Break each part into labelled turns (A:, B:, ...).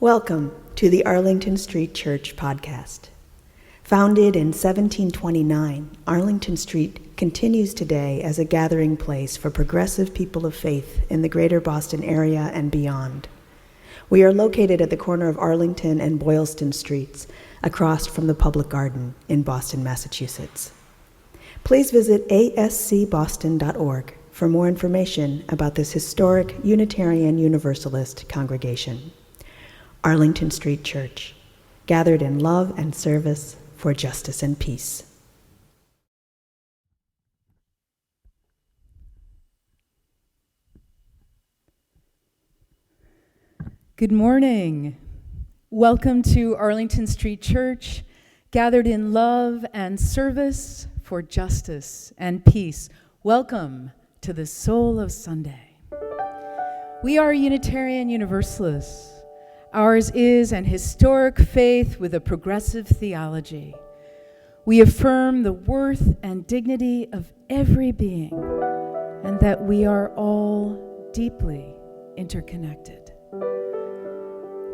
A: Welcome to the Arlington Street Church podcast. Founded in 1729, Arlington Street continues today as a gathering place for progressive people of faith in the greater Boston area and beyond. We are located at the corner of Arlington and Boylston Streets, across from the Public Garden in Boston, Massachusetts. Please visit ascboston.org for more information about this historic Unitarian Universalist congregation. Arlington Street Church, gathered in love and service for justice and peace.
B: Good morning. Welcome to Arlington Street Church, gathered in love and service for justice and peace. Welcome to the Soul of Sunday. We are Unitarian Universalists. Ours is an historic faith with a progressive theology. We affirm the worth and dignity of every being and that we are all deeply interconnected.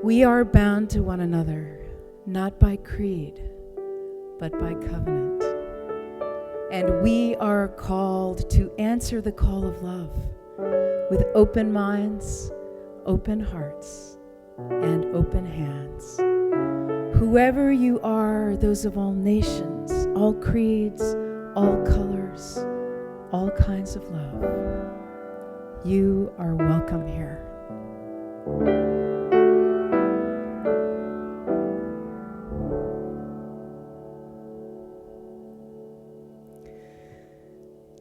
B: We are bound to one another, not by creed, but by covenant. And we are called to answer the call of love with open minds, open hearts, and open hands. Whoever you are, those of all nations, all creeds, all colors, all kinds of love, you are welcome here.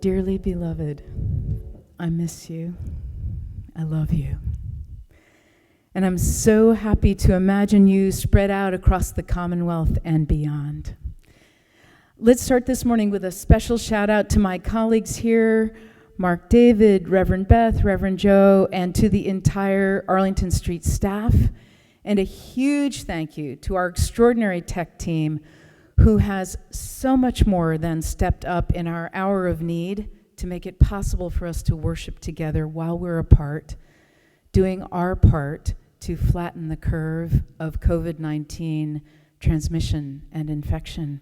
B: Dearly beloved, I miss you. I love you. And I'm so happy to imagine you spread out across the Commonwealth and beyond. Let's start this morning with a special shout out to my colleagues here, Mark David, Reverend Beth, Reverend Joe, and to the entire Arlington Street staff. And a huge thank you to our extraordinary tech team who has so much more than stepped up in our hour of need to make it possible for us to worship together while we're apart, doing our part to flatten the curve of COVID-19 transmission and infection.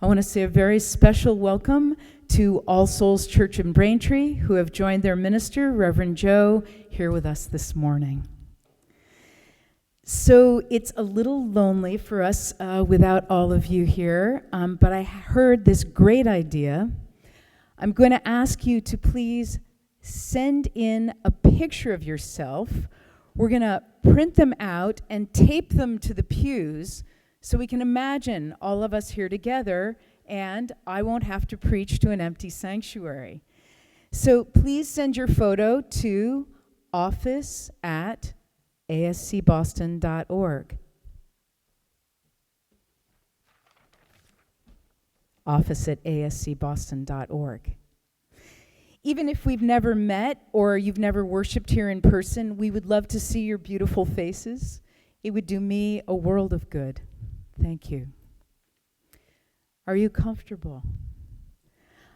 B: I want to say a very special welcome to All Souls Church in Braintree, who have joined their minister, Reverend Joe, here with us this morning. So it's a little lonely for us without all of you here, but I heard this great idea. I'm going to ask you to please send in a picture of yourself. We're going to print them out and tape them to the pews so we can imagine all of us here together, and I won't have to preach to an empty sanctuary. So please send your photo to office@ascboston.org. office@ascboston.org. Even if we've never met or you've never worshiped here in person, we would love to see your beautiful faces. It would do me a world of good. Thank you. Are you comfortable?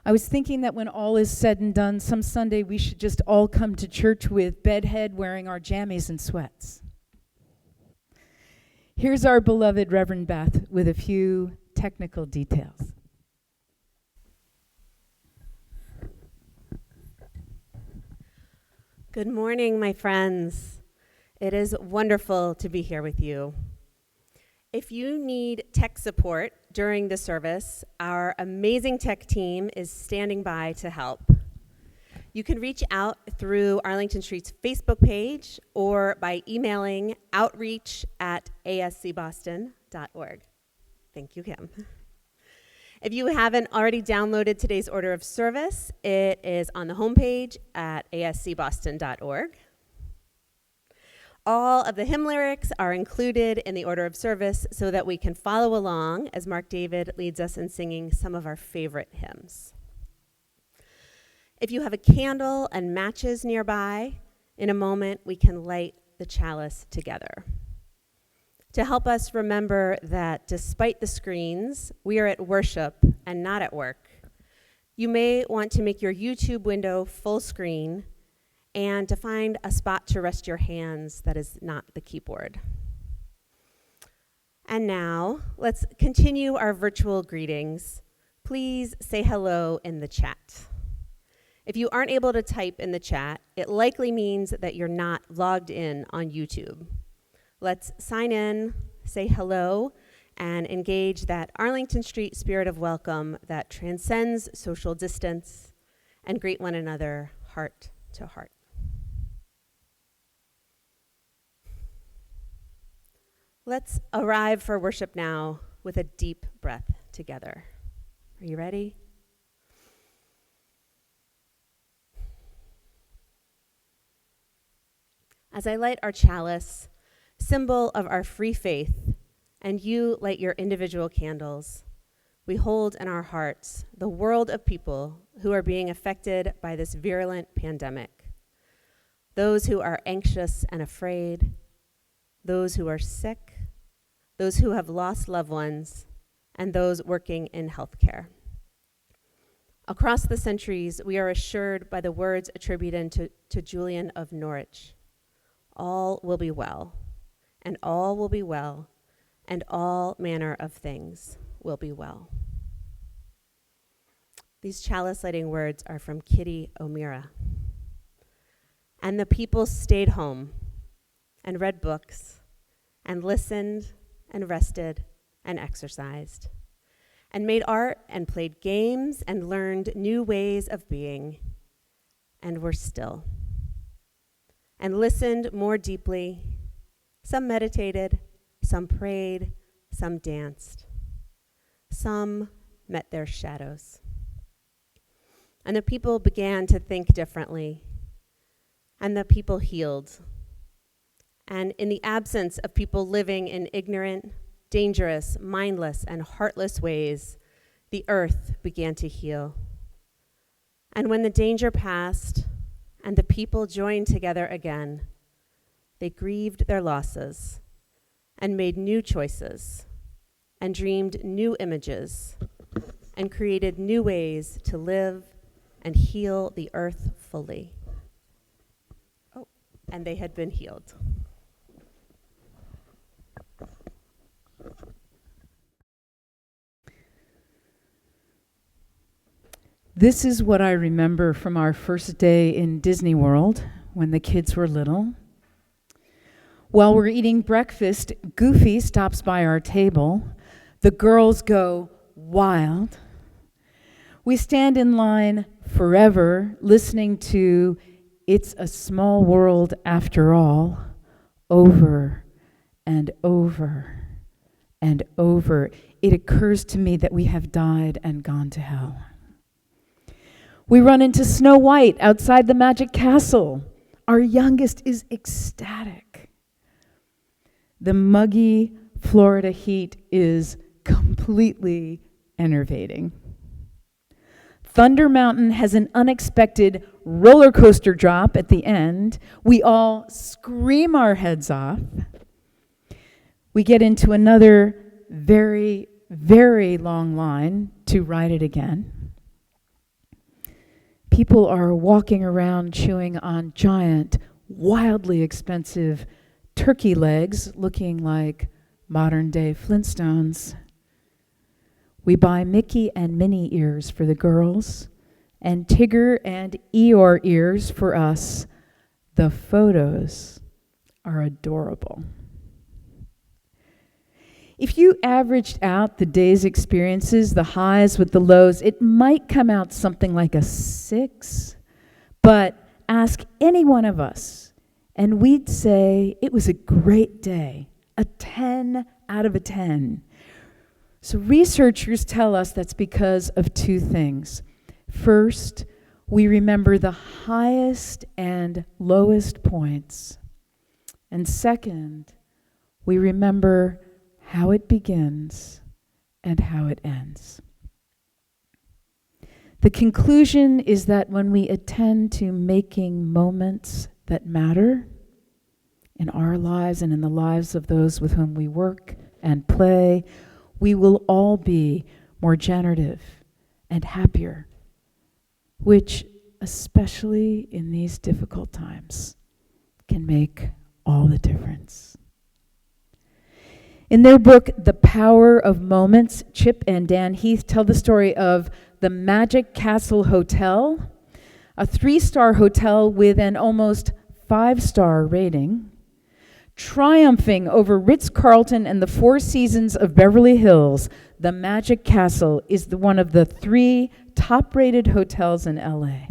B: I was thinking that when all is said and done, some Sunday we should just all come to church with bedhead wearing our jammies and sweats. Here's our beloved Reverend Beth with a few technical details.
C: Good morning, my friends. It is wonderful to be here with you. If you need tech support during the service, our amazing tech team is standing by to help. You can reach out through Arlington Street's Facebook page or by emailing outreach@ascboston.org. Thank you, Kim. If you haven't already downloaded today's order of service, it is on the homepage at ascboston.org. All of the hymn lyrics are included in the order of service so that we can follow along as Mark David leads us in singing some of our favorite hymns. If you have a candle and matches nearby, in a moment we can light the chalice together. To help us remember that despite the screens, we are at worship and not at work, you may want to make your YouTube window full screen and to find a spot to rest your hands that is not the keyboard. And now, let's continue our virtual greetings. Please say hello in the chat. If you aren't able to type in the chat, it likely means that you're not logged in on YouTube. Let's sign in, say hello, and engage that Arlington Street spirit of welcome that transcends social distance, and greet one another heart to heart. Let's arrive for worship now with a deep breath together. Are you ready? As I light our chalice, symbol of our free faith, and you light your individual candles, we hold in our hearts the world of people who are being affected by this virulent pandemic. Those who are anxious and afraid, those who are sick, those who have lost loved ones, and those working in healthcare. Across the centuries, we are assured by the words attributed to Julian of Norwich, all will be well, and all will be well, and all manner of things will be well. These chalice lighting words are from Kitty O'Meara. And the people stayed home and read books and listened and rested and exercised and made art and played games and learned new ways of being and were still and listened more deeply. Some meditated, some prayed, some danced. Some met their shadows. And the people began to think differently, and the people healed. And in the absence of people living in ignorant, dangerous, mindless, and heartless ways, the earth began to heal. And when the danger passed and the people joined together again, they grieved their losses and made new choices and dreamed new images and created new ways to live and heal the earth fully. Oh, and they had been healed.
B: This is what I remember from our first day in Disney World when the kids were little. While we're eating breakfast, Goofy stops by our table. The girls go wild. We stand in line forever, listening to "It's a Small World After All" over and over and over. It occurs to me that we have died and gone to hell. We run into Snow White outside the Magic Castle. Our youngest is ecstatic. The muggy Florida heat is completely enervating. Thunder Mountain has an unexpected roller coaster drop at the end. We all scream our heads off. We get into another very, very long line to ride it again. People are walking around chewing on giant, wildly expensive turkey legs looking like modern-day Flintstones. We buy Mickey and Minnie ears for the girls and Tigger and Eeyore ears for us. The photos are adorable. If you averaged out the day's experiences, the highs with the lows, it might come out something like a 6. But ask any one of us, and we'd say it was a great day, a 10 out of a 10. So researchers tell us that's because of two things. First, we remember the highest and lowest points. And second, we remember how it begins and how it ends. The conclusion is that when we attend to making moments that matter in our lives and in the lives of those with whom we work and play, we will all be more generative and happier, which, especially in these difficult times, can make all the difference. In their book, The Power of Moments, Chip and Dan Heath tell the story of the Magic Castle Hotel, a 3-star hotel with an almost 5-star rating, triumphing over Ritz-Carlton and the Four Seasons of Beverly Hills. The Magic Castle is one of the 3 top-rated hotels in LA.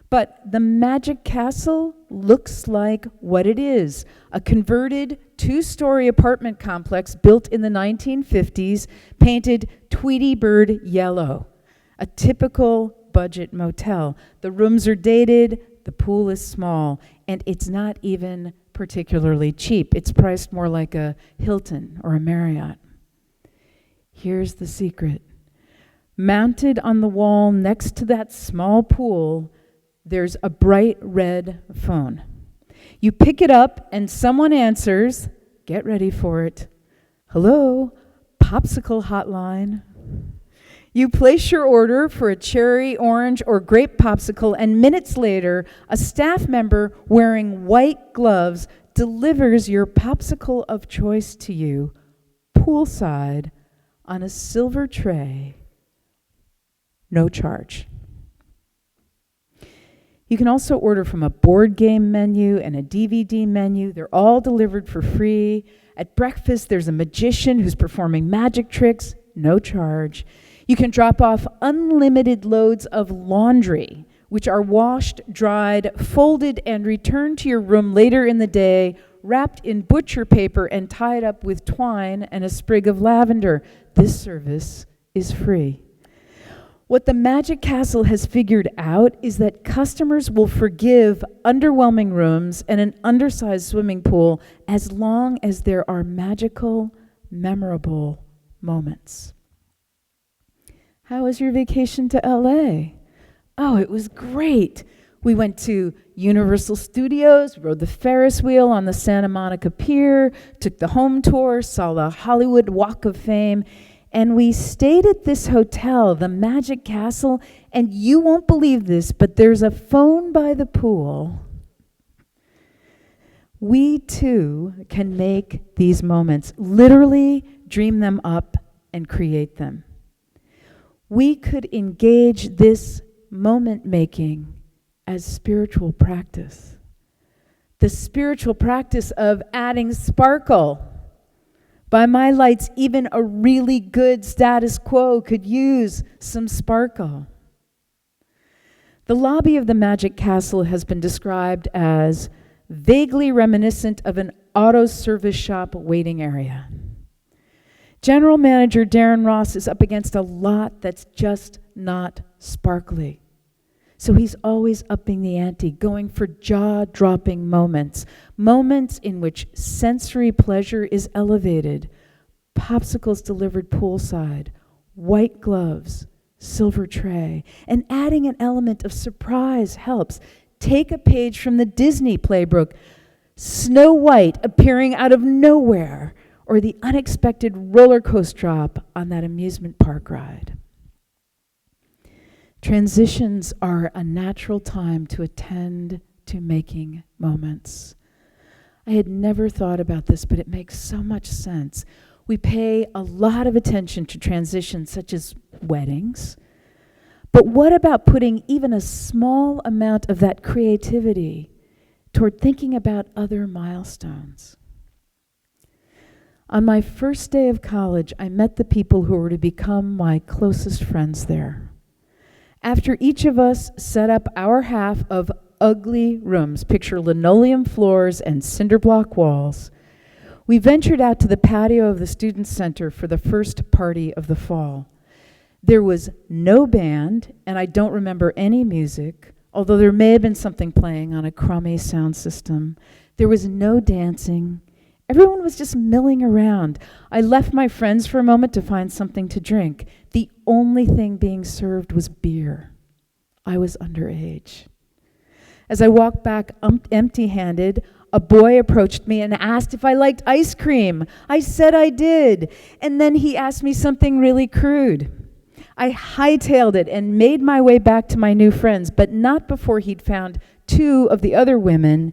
B: But the Magic Castle looks like what it is, a converted 2-story apartment complex built in the 1950s, painted Tweety Bird yellow, a typical budget motel. The rooms are dated, the pool is small, and it's not even particularly cheap. It's priced more like a Hilton or a Marriott. Here's the secret. Mounted on the wall next to that small pool, there's a bright red phone. You pick it up and someone answers. Get ready for it. Hello, Popsicle Hotline. You place your order for a cherry, orange, or grape popsicle, and minutes later, a staff member wearing white gloves delivers your popsicle of choice to you, poolside, on a silver tray, no charge. You can also order from a board game menu and a DVD menu. They're all delivered for free. At breakfast, there's a magician who's performing magic tricks, no charge. You can drop off unlimited loads of laundry, which are washed, dried, folded, and returned to your room later in the day, wrapped in butcher paper and tied up with twine and a sprig of lavender. This service is free. What the Magic Castle has figured out is that customers will forgive underwhelming rooms and an undersized swimming pool as long as there are magical, memorable moments. How was your vacation to LA? Oh, it was great. We went to Universal Studios, rode the Ferris wheel on the Santa Monica Pier, took the home tour, saw the Hollywood Walk of Fame, and we stayed at this hotel, the Magic Castle, and you won't believe this, but there's a phone by the pool. We too can make these moments, literally dream them up and create them. We could engage this moment making as spiritual practice. The spiritual practice of adding sparkle. By my lights, even a really good status quo could use some sparkle. The lobby of the Magic Castle has been described as vaguely reminiscent of an auto service shop waiting area. General Manager Darren Ross is up against a lot that's just not sparkly. So he's always upping the ante, going for jaw-dropping moments in which sensory pleasure is elevated, popsicles delivered poolside, white gloves, silver tray, and adding an element of surprise helps. Take a page from the Disney playbook, Snow White appearing out of nowhere, or the unexpected roller coaster drop on that amusement park ride. Transitions are a natural time to attend to making moments. I had never thought about this, but it makes so much sense. We pay a lot of attention to transitions such as weddings, but what about putting even a small amount of that creativity toward thinking about other milestones? On my first day of college, I met the people who were to become my closest friends there. After each of us set up our half of ugly rooms, picture linoleum floors and cinder block walls, we ventured out to the patio of the Student Center for the first party of the fall. There was no band, and I don't remember any music, although there may have been something playing on a crummy sound system. There was no dancing. Everyone was just milling around. I left my friends for a moment to find something to drink. The only thing being served was beer. I was underage. As I walked back empty-handed, a boy approached me and asked if I liked ice cream. I said I did. And then he asked me something really crude. I hightailed it and made my way back to my new friends, but not before he'd found two of the other women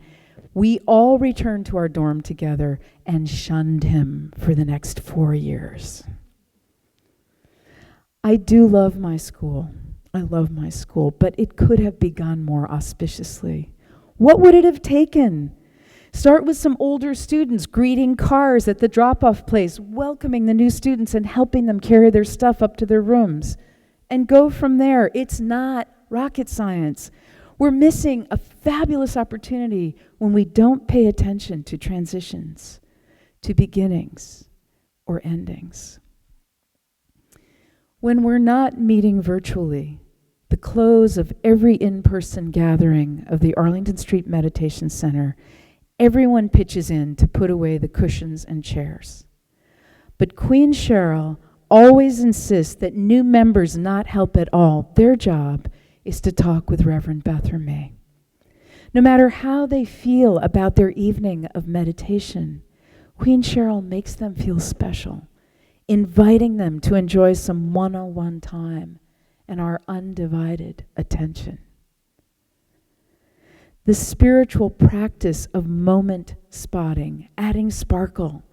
B: We all returned to our dorm together and shunned him for the next 4 years. I do love my school. I love my school, but it could have begun more auspiciously. What would it have taken? Start with some older students greeting cars at the drop-off place, welcoming the new students and helping them carry their stuff up to their rooms. And go from there. It's not rocket science. We're missing a fabulous opportunity when we don't pay attention to transitions, to beginnings or endings. When we're not meeting virtually, the close of every in-person gathering of the Arlington Street Meditation Center, everyone pitches in to put away the cushions and chairs. But Queen Cheryl always insists that new members not help at all. Their job is to talk with Reverend Beth or me. No matter how they feel about their evening of meditation, Queen Cheryl makes them feel special, inviting them to enjoy some one-on-one time and our undivided attention. The spiritual practice of moment spotting, adding sparkle,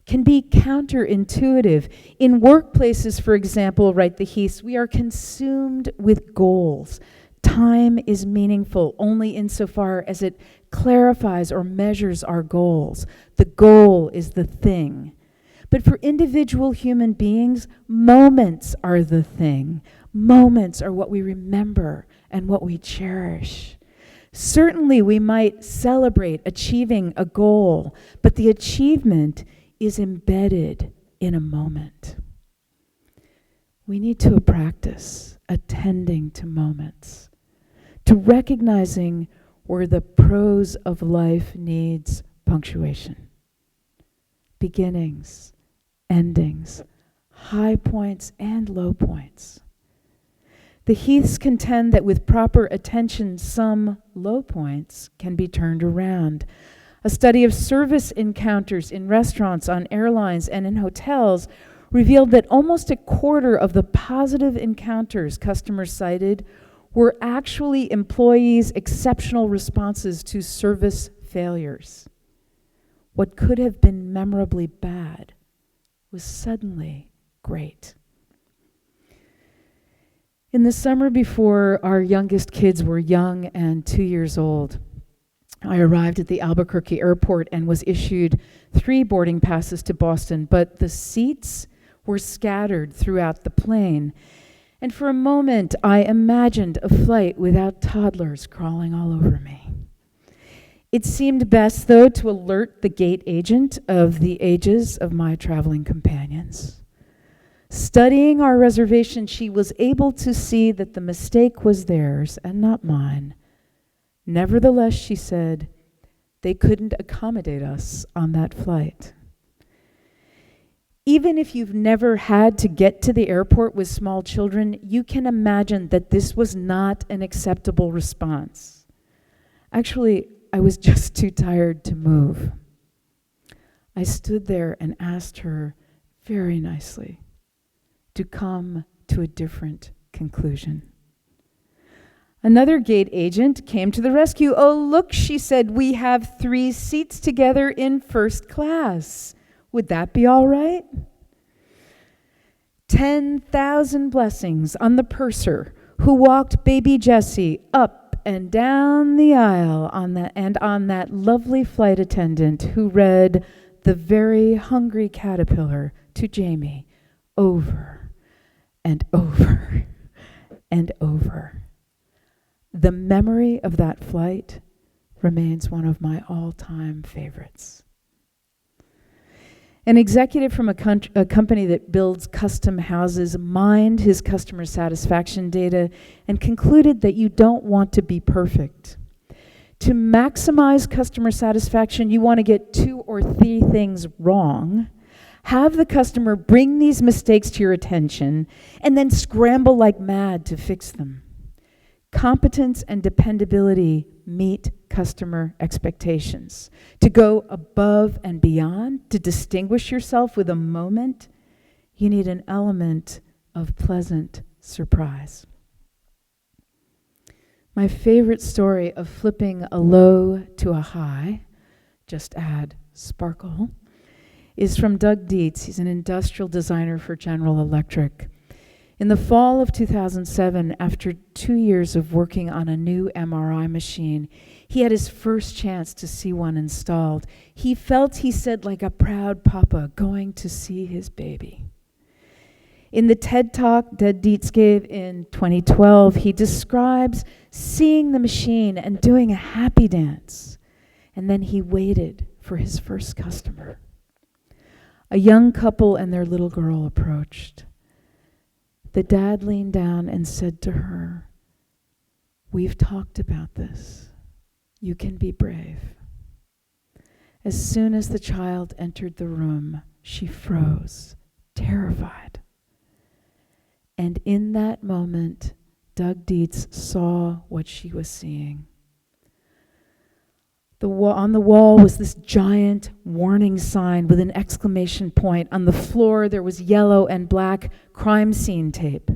B: can be counterintuitive. In workplaces, for example, write the Heaths, we are consumed with goals. Time is meaningful only insofar as it clarifies or measures our goals. The goal is the thing. But for individual human beings, moments are the thing. Moments are what we remember and what we cherish. Certainly, we might celebrate achieving a goal, but the achievement is embedded in a moment. We need to practice attending to moments, to recognizing where the prose of life needs punctuation. Beginnings, endings, high points and low points. The Heaths contend that with proper attention, some low points can be turned around. A study of service encounters in restaurants, on airlines, and in hotels revealed that almost a quarter of the positive encounters customers cited were actually employees' exceptional responses to service failures. What could have been memorably bad was suddenly great. In the summer before our youngest kids were young and 2 years old, I arrived at the Albuquerque airport and was issued 3 boarding passes to Boston, but the seats were scattered throughout the plane. And for a moment, I imagined a flight without toddlers crawling all over me. It seemed best, though, to alert the gate agent of the ages of my traveling companions. Studying our reservation, she was able to see that the mistake was theirs and not mine. Nevertheless, she said, they couldn't accommodate us on that flight. Even if you've never had to get to the airport with small children, you can imagine that this was not an acceptable response. Actually, I was just too tired to move. I stood there and asked her very nicely to come to a different conclusion. Another gate agent came to the rescue. "Oh, look," she said, "we have 3 seats together in first class. Would that be all right?" 10,000 blessings on the purser who walked baby Jessie up and down the aisle on that lovely flight attendant who read The Very Hungry Caterpillar to Jamie over and over and over. The memory of that flight remains one of my all-time favorites. An executive from a company that builds custom houses mined his customer satisfaction data and concluded that you don't want to be perfect. To maximize customer satisfaction, you want to get 2 or 3 things wrong, have the customer bring these mistakes to your attention, and then scramble like mad to fix them. Competence and dependability meet customer expectations. To go above and beyond, to distinguish yourself with a moment, you need an element of pleasant surprise. My favorite story of flipping a low to a high just add sparkle, is from Doug Dietz. He's an industrial designer for General Electric. In the fall of 2007, after 2 years of working on a new MRI machine, he had his first chance to see one installed. He felt, he said, like a proud papa going to see his baby. In the TED Talk Doug Dietz gave in 2012, he describes seeing the machine and doing a happy dance. And then he waited for his first customer. A young couple and their little girl approached. The dad leaned down and said to her, "We've talked about this. You can be brave." As soon as the child entered the room, she froze, terrified. And in that moment, Doug Dietz saw what she was seeing. On the wall was this giant warning sign with an exclamation point. On the floor, there was yellow and black crime scene tape.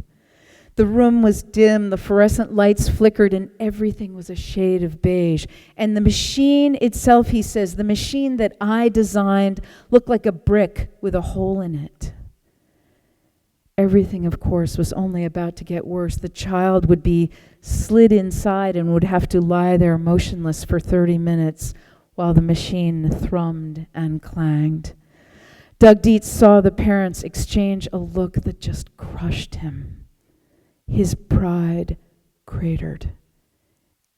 B: The room was dim, the fluorescent lights flickered, and everything was a shade of beige. And the machine itself, he says, the machine that I designed looked like a brick with a hole in it. Everything, of course, was only about to get worse. The child would be slid inside and would have to lie there motionless for 30 minutes while the machine thrummed and clanged. Doug Dietz saw the parents exchange a look that just crushed him. His pride cratered.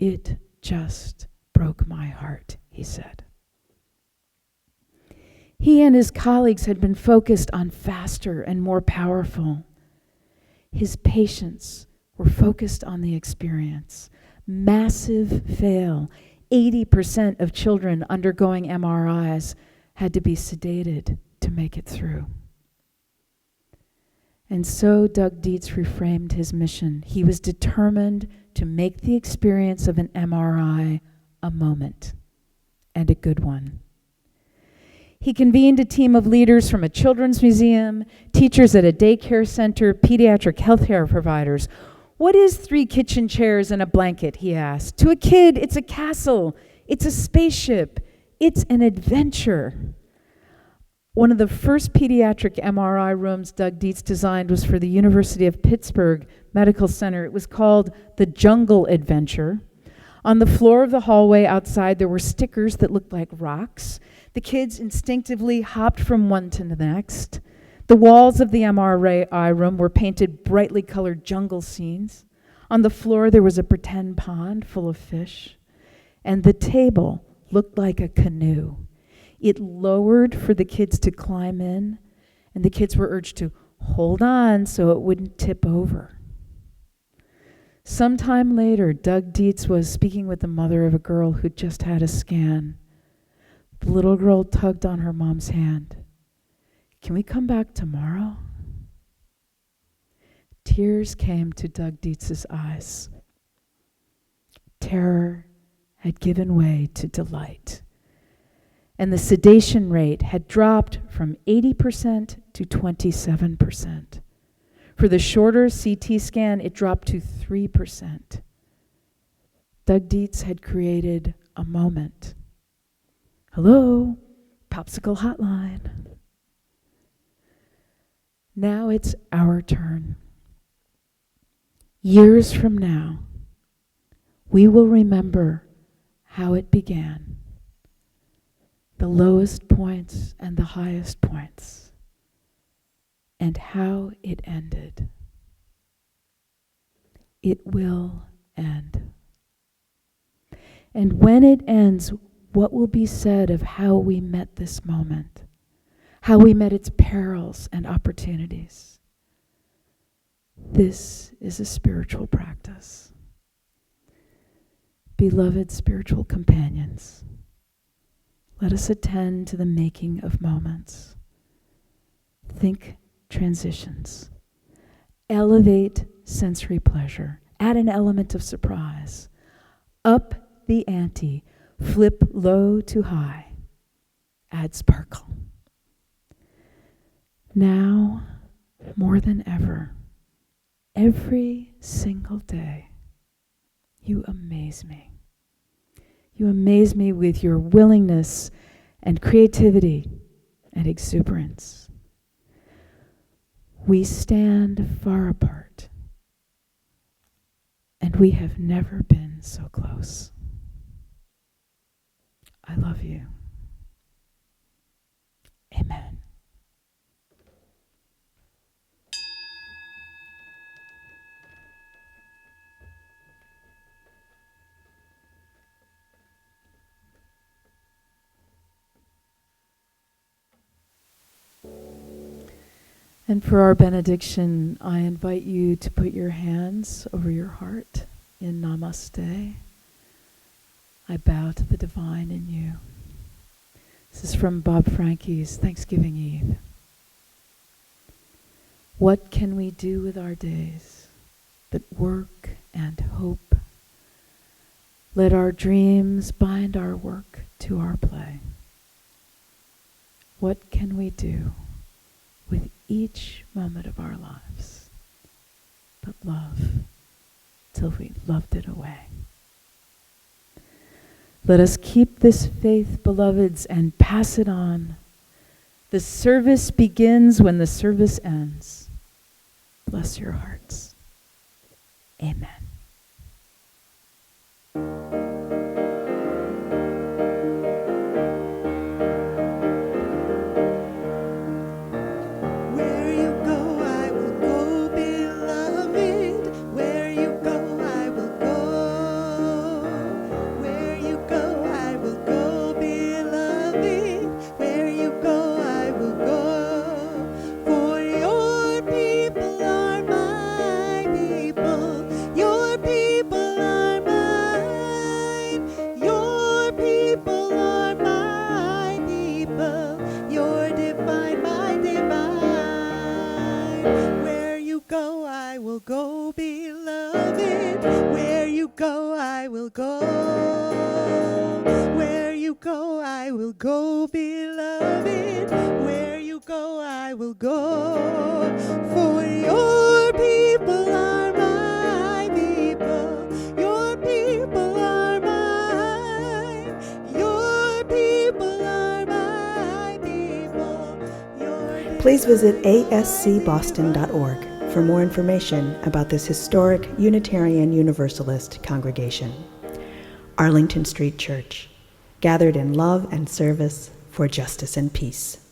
B: "It just broke my heart," he said. He and his colleagues had been focused on faster and more powerful. His patients were focused on the experience. Massive fail. 80% of children undergoing MRIs had to be sedated to make it through. And so Doug Dietz reframed his mission. He was determined to make the experience of an MRI a moment, and a good one. He convened a team of leaders from a children's museum, teachers at a daycare center, pediatric healthcare providers. "What is 3 kitchen chairs and a blanket?" he asked. "To a kid, it's a castle, it's a spaceship, it's an adventure." One of the first pediatric MRI rooms Doug Dietz designed was for the University of Pittsburgh Medical Center. It was called the Jungle Adventure. On the floor of the hallway outside, there were stickers that looked like rocks. The kids instinctively hopped from one to the next. The walls of the MRI room were painted brightly colored jungle scenes. On the floor, there was a pretend pond full of fish. And the table looked like a canoe. It lowered for the kids to climb in, and the kids were urged to hold on so it wouldn't tip over. Sometime later, Doug Dietz was speaking with the mother of a girl who'd just had a scan. The little girl tugged on her mom's hand. "Can we come back tomorrow?" Tears came to Doug Dietz's eyes. Terror had given way to delight. And the sedation rate had dropped from 80% to 27%. For the shorter CT scan, it dropped to 3%. Doug Dietz had created a moment. Hello, Popsicle Hotline. Now it's our turn. Years from now, we will remember how it began. The lowest points and the highest points, and how it ended. It will end. And when it ends, what will be said of how we met this moment, how we met its perils and opportunities? This is a spiritual practice. Beloved spiritual companions, let us attend to the making of moments. Think transitions. Elevate sensory pleasure. Add an element of surprise. Up the ante. Flip low to high. Add sparkle. Now, more than ever, every single day, you amaze me. You amaze me with your willingness and creativity and exuberance. We stand far apart, and we have never been so close. I love you. Amen. And for our benediction, I invite you to put your hands over your heart in Namaste. I bow to the divine in you. This is from Bob Frankie's Thanksgiving Eve. What can we do with our days but work and hope? Let our dreams bind our work to our play. What can we do with each moment of our lives but love till we loved it away? Let us keep this faith, beloveds, and pass it on. The service begins when the service ends. Bless your hearts. Amen.
D: Go, beloved, where you go, I will go. Where you go, I will go, beloved. Where you go, I will go. For your people are my people. Your people are mine. Your people are my people.
A: Please visit ascboston.org for more information about this historic Unitarian Universalist congregation. Arlington Street Church, gathered in love and service for justice and peace.